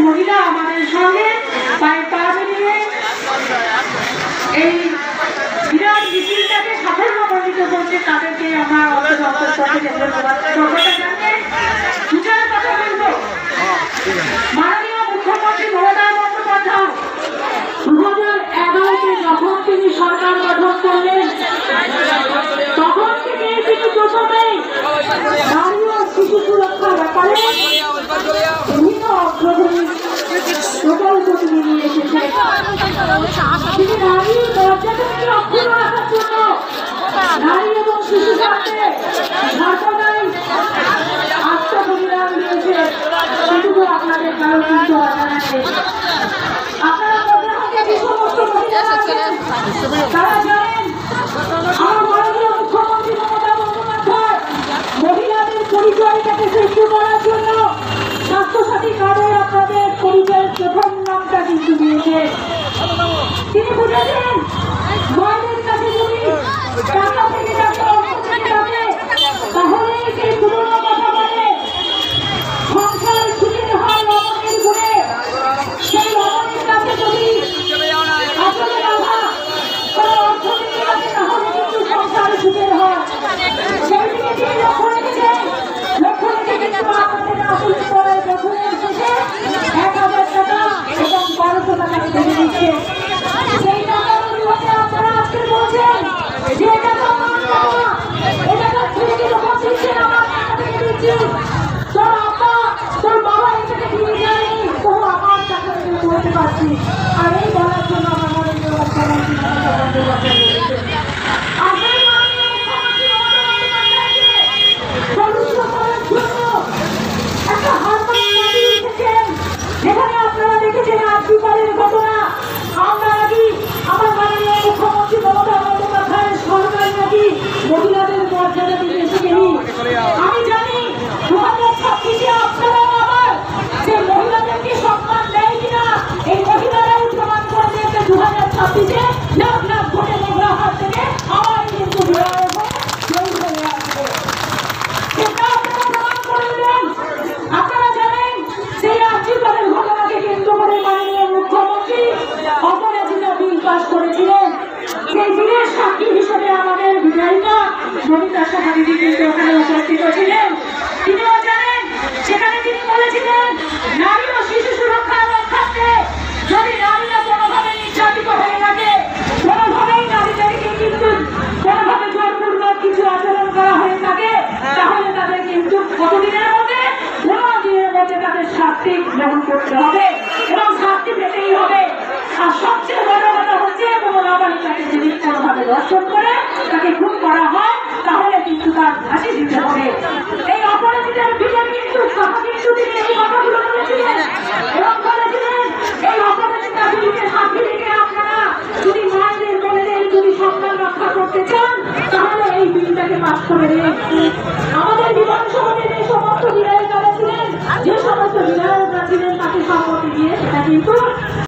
মহিলা আমাদের সঙ্গে পায়ে পা মিলিয়ে এই বিরাট মিছিলটাকে সাফল্যমণ্ডিত করছে, তাদেরকে আমরা মাননীয় মুখ্যমন্ত্রী মমতা বন্দ্যোপাধ্যায় 2011-তে যখন তিনি সরকার গঠন করলেন তখন থেকে তিনি প্রথমেই নারী ও শিশু সুরক্ষার ব্যাপারে বিভিন্ন অগ্রগতি প্রকল্প তিনি নিয়ে এসেছেন। তিনি নারীর মর্যাদাকে অক্ষুণ্ণ রাখার জন্য নারী এবং শিশু স্বার্থে সর্বদাই আত্মবলিদান দিয়েছে। সেটুকু আপনাদের কারো কিন্তু অজানা নেই। আপনারা মধ্যে হয়তো যে সমস্ত মহিলারা আছেন তারা জানেন আমার মাননীয় মুখ্যমন্ত্রী মমতা বন্দ্যোপাধ্যায় মহিলাদের পরিচয়টাকে সৃষ্টি করার জন্য স্বাস্থ্যসাথী কার্ডে আপনাদের পরিচয়ের প্রথম নামটা কিন্তু দিয়েছে। তিনি বুঝেছেন মায়েদের কাছে যদি টাকা থেকে যাবে অর্থ থেকে যাবে তাহলেই সেই পুরোনো কথা বলে সংসার সুখের হয় রমণীর ঘুরে, সেই রমণীর কাছে যদি আসলে বাধা কোনো অর্থনীতি আছে তাহলে কিন্তু সংসার সুখের হয়। সেই দিকে তিনি লক্ষ্য রেখেছেন। লক্ষ্য রেখে কিন্তু আপনাদের আসলে পড়ায় বছরের শেষে 1000 টাকা এবং 1200 টাকা বেড়ে দিচ্ছে। সেই টাকার অনুপাতে আপনারা আজকে বলছেন যে এটা তো আমার টাকা, এটা তো ছেলেকে যখন দিচ্ছেন আমার টাকা থেকে দিচ্ছি, তোর আব্বা তোর বাবা এটাকে দিয়ে যায়নি তো আমার টাকা থেকে বলতে পারছি। আর এই বলার জন্য আমার মনে যেখানে আপনারা দেখেছেন আজকালের ঘটনা। আমরা নাকি আমার মাননীয় মুখ্যমন্ত্রী মমতা বন্দ্যোপাধ্যায়ের সরকার নাকি মহিলাদের মর্যাদা দিতে শিখেনি। আমি জানি 2026-এ আপনারা আবার যে মহিলাদেরকে সম্মান দেয় কিনা এই মহিলারাই প্রমাণ করে দিয়েছে। 2026-এ লাখ লাখ ভোটে মহিলা হাত থেকে আবার কিন্তু বিধায়ক জয়ী হয়ে আসবে। সেটা আপনারা প্রমাণ করে দিলেন। আপনারা জানেন সেই আজকালের ঘটনাকে কেন্দ্র করে মাননীয় মুখ্যমন্ত্রী অপরাজিতা বিল পাস করেছিলেন। সেই বিলের সাক্ষী হিসেবে আমাদের বিধায়িকা নমিতা সভাপতি কিন্তু ওখানে উপস্থিত ছিলেন। তিনিও জানেন সেখানে তিনি বলেছিলেন নারী ও শিশু সুরক্ষা রক্ষার্থে যদি নারীরা কোনোভাবে নির্যাতিত হয়ে থাকে, কোনোভাবেই নারীদেরকে কিন্তু কোনোভাবে জোরপূর্বক কিছু আচরণ করা হয়ে থাকে তাহলে তাদের কিন্তু কতদিনের মধ্যে 15 দিনের মধ্যে তাদের শাস্তি গ্রহণ করতে হবে এবং শাস্তি পেতেই হবে। আর সবচেয়ে বড় কথা হচ্ছে কোনো নাবালিকাকে যদি কোনোভাবে ধর্ষণ করে তাকে খুন করা হয় তাহলে কিন্তু তার ফাঁসি দিতে হবে। এই অপরাধীদের বিজয় কিন্তু কথা কিন্তু তিনি এই কথাগুলো বলেছিলেন এবং বলেছিলেন এই অপরাধীরা বিলকে সাক্ষী রেখে আপনারা যদি মায়েদের বোনেদের যদি সম্মান রক্ষা করতে চান তাহলে এই বিলটাকে পাস করে দিন। আমাদের বিধানসভাতে যে সমস্ত বিধায়িকারা ছিলেন, যে সমস্ত বিধায়করা ছিলেন তাকে সম্মতি দিয়ে সেটা কিন্তু